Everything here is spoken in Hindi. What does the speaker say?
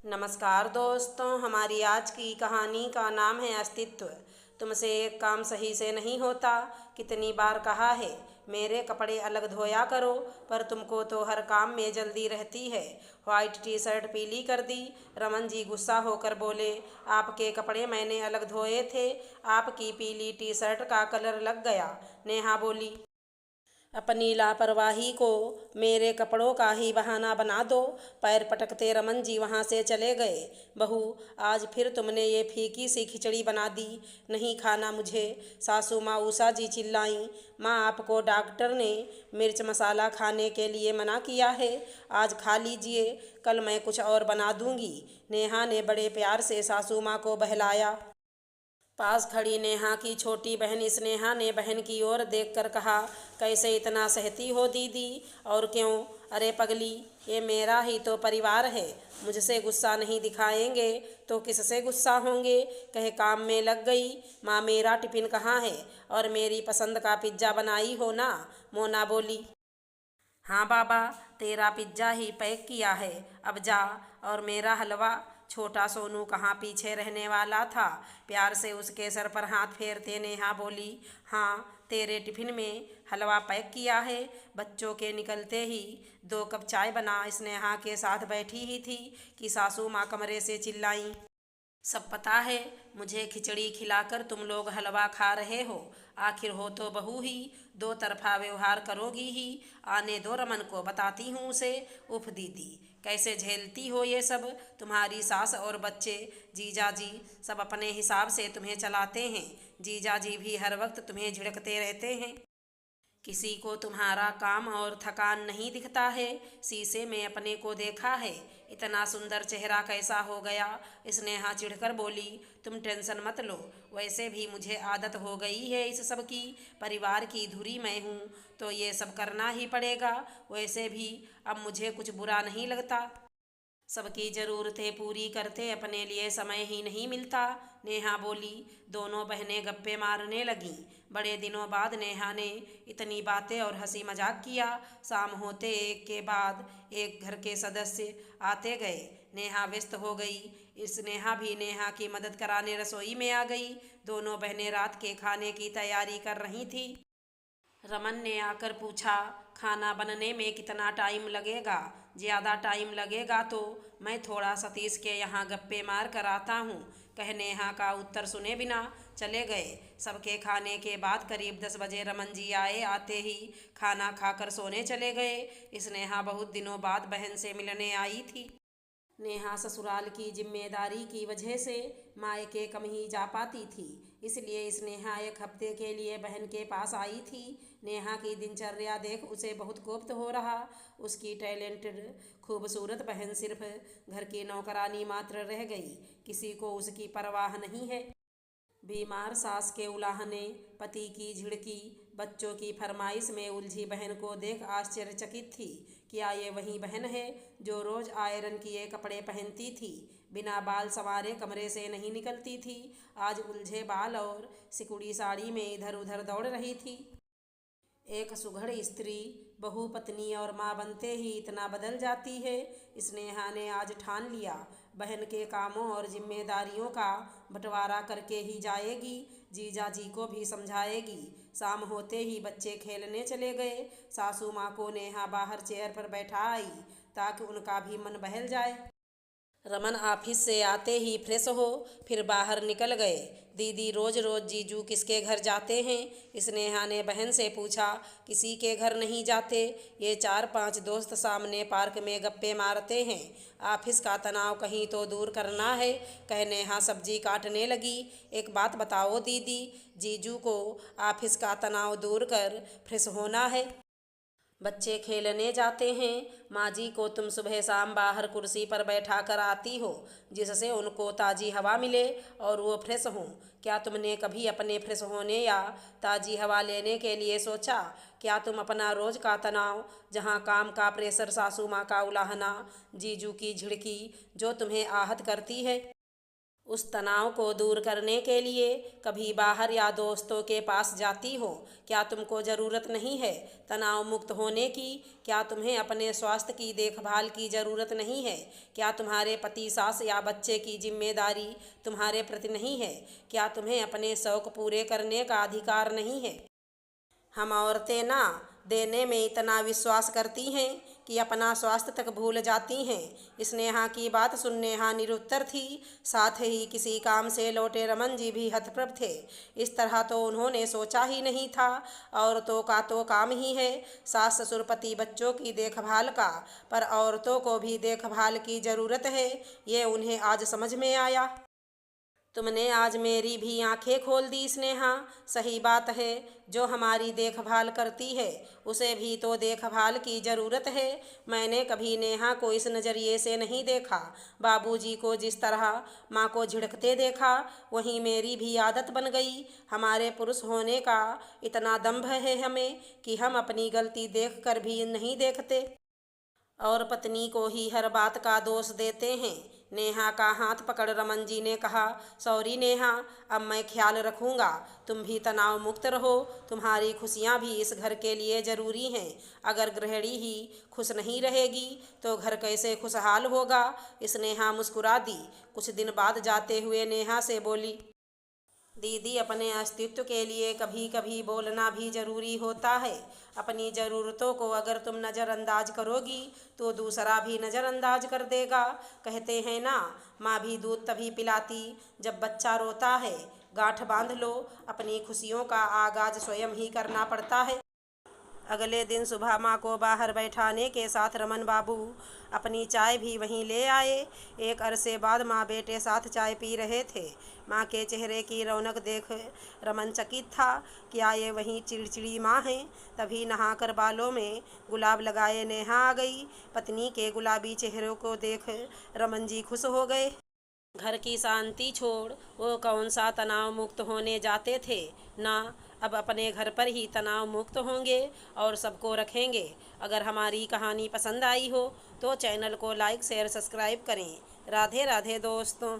नमस्कार दोस्तों, हमारी आज की कहानी का नाम है अस्तित्व। तुमसे एक काम सही से नहीं होता, कितनी बार कहा है मेरे कपड़े अलग धोया करो, पर तुमको तो हर काम में जल्दी रहती है। व्हाइट टी शर्ट पीली कर दी। रमन जी गुस्सा होकर बोले, आपके कपड़े मैंने अलग धोए थे, आपकी पीली टी शर्ट का कलर लग गया। नेहा बोली, अपनी लापरवाही को मेरे कपड़ों का ही बहाना बना दो। पैर पटकते रमन जी वहाँ से चले गए। बहू, आज फिर तुमने ये फीकी सी खिचड़ी बना दी, नहीं खाना मुझे। सासू माँ उषा जी चिल्लाईं, माँ आपको डॉक्टर ने मिर्च मसाला खाने के लिए मना किया है, आज खा लीजिए, कल मैं कुछ और बना दूंगी। नेहा ने बड़े प्यार से सासू माँ को बहलाया। पास खड़ी नेहा की छोटी बहन स्नेहा ने बहन की ओर देखकर कहा, कैसे इतना सहती हो दीदी? और क्यों? अरे पगली, ये मेरा ही तो परिवार है, मुझसे गुस्सा नहीं दिखाएंगे तो किससे गुस्सा होंगे? कहे काम में लग गई। माँ, मेरा टिफिन कहाँ है? और मेरी पसंद का पिज्ज़ा बनाई हो ना? मोना बोली, हाँ बाबा, तेरा पिज्ज़ा ही पैक किया है, अब जा। और मेरा हलवा? छोटा सोनू कहाँ पीछे रहने वाला था? प्यार से उसके सर पर हाथ फेरते नेहा बोली, हाँ, तेरे टिफिन में हलवा पैक किया है। बच्चों के निकलते ही 2 कप चाय बना स्नेहा के साथ बैठी ही थी कि सासू माँ कमरे से चिल्लाईं, सब पता है मुझे, खिचड़ी खिलाकर तुम लोग हलवा खा रहे हो। आखिर हो तो बहू ही, दो तरफा व्यवहार करोगी ही। आने दो रमन को, बताती हूँ उसे। उफ दीदी, कैसे झेलती हो ये सब? तुम्हारी सास और बच्चे, जीजा जी सब अपने हिसाब से तुम्हें चलाते हैं। जीजा जी भी हर वक्त तुम्हें झिड़कते रहते हैं। किसी को तुम्हारा काम और थकान नहीं दिखता है? शीशे में अपने को देखा है? इतना सुंदर चेहरा कैसा हो गया? स्नेहा चिढ़कर बोली, तुम टेंशन मत लो, वैसे भी मुझे आदत हो गई है इस सब की। परिवार की धुरी मैं हूँ तो ये सब करना ही पड़ेगा। वैसे भी अब मुझे कुछ बुरा नहीं लगता। सबकी ज़रूरतें पूरी करते अपने लिए समय ही नहीं मिलता। नेहा बोली। दोनों बहनें गप्पे मारने लगीं। बड़े दिनों बाद नेहा ने इतनी बातें और हंसी मजाक किया। शाम होते एक के बाद एक घर के सदस्य आते गए। नेहा व्यस्त हो गई। स्नेहा भी नेहा की मदद कराने रसोई में आ गई। दोनों बहनें रात के खाने की तैयारी कर रही थी। रमन ने आकर पूछा, खाना बनने में कितना टाइम लगेगा? ज़्यादा टाइम लगेगा तो मैं थोड़ा सतीश के यहाँ गप्पे मार कर आता हूँ, कह नेहा का उत्तर सुने बिना चले गए। सबके खाने के बाद करीब 10 बजे रमन जी आए। आते ही खाना खाकर सोने चले गए। स्नेहा बहुत दिनों बाद बहन से मिलने आई थी। नेहा ससुराल की जिम्मेदारी की वजह से मायके कम ही जा पाती थी, इसलिए स्नेहा एक हफ्ते के लिए बहन के पास आई थी। नेहा की दिनचर्या देख उसे बहुत कोफ्त हो रहा। उसकी टैलेंटेड खूबसूरत बहन सिर्फ घर की नौकरानी मात्र रह गई, किसी को उसकी परवाह नहीं है। बीमार सास के उलाहने, पति की झिड़की, बच्चों की फरमाइश में उलझी बहन को देख आश्चर्यचकित थी। क्या ये वही बहन है जो रोज आयरन किए कपड़े पहनती थी, बिना बाल संवारे कमरे से नहीं निकलती थी? आज उलझे बाल और सिकुड़ी साड़ी में इधर उधर दौड़ रही थी। एक सुघड़ स्त्री बहू, पत्नी और माँ बनते ही इतना बदल जाती है। स्नेहा ने आज ठान लिया, बहन के कामों और जिम्मेदारियों का बंटवारा करके ही जाएगी। जीजा जी को भी समझाएगी। शाम होते ही बच्चे खेलने चले गए। सासू माँ को नेहा बाहर चेयर पर बैठा आई ताकि उनका भी मन बहल जाए। रमन ऑफिस से आते ही फ्रेश हो फिर बाहर निकल गए। दीदी, रोज रोज जीजू किसके घर जाते हैं? स्नेहा ने बहन से पूछा। किसी के घर नहीं जाते, ये 4-5 दोस्त सामने पार्क में गप्पे मारते हैं। ऑफिस का तनाव कहीं तो दूर करना है, कह नेहा सब्जी काटने लगी। एक बात बताओ दीदी, जीजू को ऑफिस का तनाव दूर कर फ्रेश होना है। बच्चे खेलने जाते हैं, माँ जी को तुम सुबह शाम बाहर कुर्सी पर बैठा कर आती हो, जिससे उनको ताज़ी हवा मिले और वो फ्रेश हों। क्या तुमने कभी अपने फ्रेश होने या ताज़ी हवा लेने के लिए सोचा? क्या तुम अपना रोज का तनाव, जहाँ काम का प्रेशर, सासू माँ का उलाहना, जीजू की झिड़की जो तुम्हें आहत करती है, उस तनाव को दूर करने के लिए कभी बाहर या दोस्तों के पास जाती हो? क्या तुमको ज़रूरत नहीं है तनाव मुक्त होने की? क्या तुम्हें अपने स्वास्थ्य की देखभाल की ज़रूरत नहीं है? क्या तुम्हारे पति, सास या बच्चे की जिम्मेदारी तुम्हारे प्रति नहीं है? क्या तुम्हें अपने शौक़ पूरे करने का अधिकार नहीं है? हम औरतें ना देने में इतना विश्वास करती हैं कि अपना स्वास्थ्य तक भूल जाती हैं। स्नेहा की बात सुन नेहा निरुत्तर थी। साथ ही किसी काम से लौटे रमन जी भी हतप्रभ थे। इस तरह तो उन्होंने सोचा ही नहीं था। औरतों का तो काम ही है सास ससुर पति बच्चों की देखभाल का, पर औरतों को भी देखभाल की ज़रूरत है, ये उन्हें आज समझ में आया। तुमने आज मेरी भी आंखें खोल दी स्नेहा। सही बात है, जो हमारी देखभाल करती है उसे भी तो देखभाल की ज़रूरत है। मैंने कभी नेहा को इस नज़रिए से नहीं देखा। बाबूजी को जिस तरह माँ को झिड़कते देखा, वहीं मेरी भी आदत बन गई। हमारे पुरुष होने का इतना दंभ है हमें कि हम अपनी गलती देखकर भी नहीं देखते और पत्नी को ही हर बात का दोष देते हैं। नेहा का हाथ पकड़ रमन जी ने कहा, सॉरी नेहा, अब मैं ख्याल रखूँगा। तुम भी तनाव मुक्त रहो। तुम्हारी खुशियाँ भी इस घर के लिए ज़रूरी हैं। अगर गृहिणी ही खुश नहीं रहेगी तो घर कैसे खुशहाल होगा? स्नेहा मुस्कुरा दी। कुछ दिन बाद जाते हुए नेहा से बोली, दीदी, अपने अस्तित्व के लिए कभी कभी बोलना भी ज़रूरी होता है। अपनी ज़रूरतों को अगर तुम नज़रअंदाज करोगी तो दूसरा भी नज़रअंदाज कर देगा। कहते हैं ना, माँ भी दूध तभी पिलाती जब बच्चा रोता है। गांठ बांध लो, अपनी खुशियों का आगाज स्वयं ही करना पड़ता है। अगले दिन सुबह माँ को बाहर बैठाने के साथ रमन बाबू अपनी चाय भी वहीं ले आए। एक अरसे बाद माँ बेटे साथ चाय पी रहे थे। माँ के चेहरे की रौनक देख रमन चकित था। क्या ये वहीं चिड़चिड़ी माँ हैं? तभी नहाकर बालों में गुलाब लगाए नेहा आ गई। पत्नी के गुलाबी चेहरे को देख रमन जी खुश हो गए। घर की शांति छोड़ वो कौन सा तनाव मुक्त होने जाते थे ना, अब अपने घर पर ही तनाव मुक्त होंगे और सबको रखेंगे। अगर हमारी कहानी पसंद आई हो तो चैनल को लाइक शेयर सब्सक्राइब करें। राधे राधे दोस्तों।